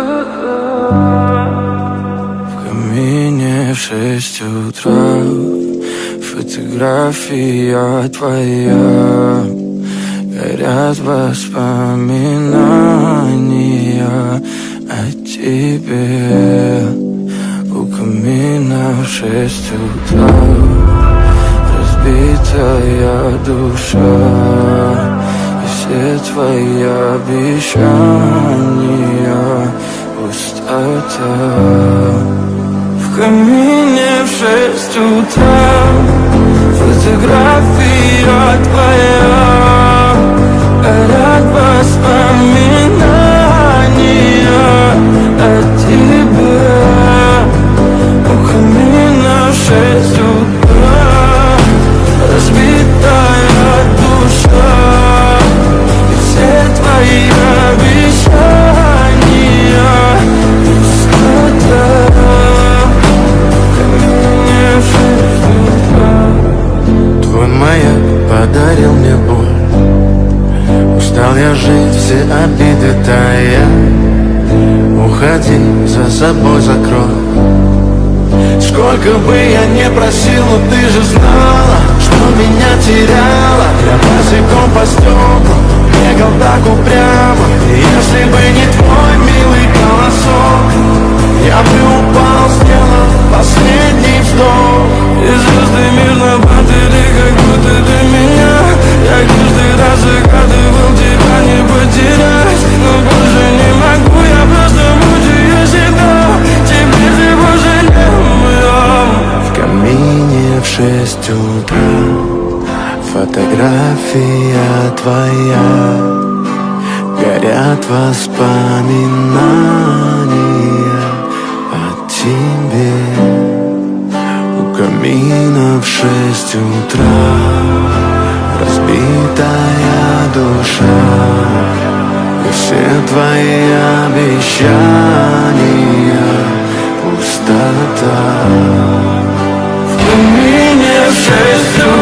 В камине в 6 утра фотография твоя. Горят воспоминания о тебе. У камина в 6 утра разбитая душа, и все твои обещания пустота. В камине в 6 утра фотография твоя. Горят воспоминания о тебе. У камина в 6 утра разбитая душа, и все твои обещания пустота. В камине в 6 утра. Твой маяк подарил мне боль. Устал я жить, все обиды тая. Уходи, за собой закрой. Сколько бы я не просил, но ты же знала, что меня теряла. Я босиком по стеклу бегал так упрямо. И если бы не твой милый голосок, я бы упал, сделал последний вздох. И звезды мирно падали, как будто для меня. Я каждый раз загадывал тебя не потерять, но больше не могу, я просто мучаю себя. Теперь ты пожалел. В камине в 6 утра фотография твоя. Горят воспоминания о тебе. У камина в 6 утра разбитая душа, и все твои обещания пустота. В камине в 6 утра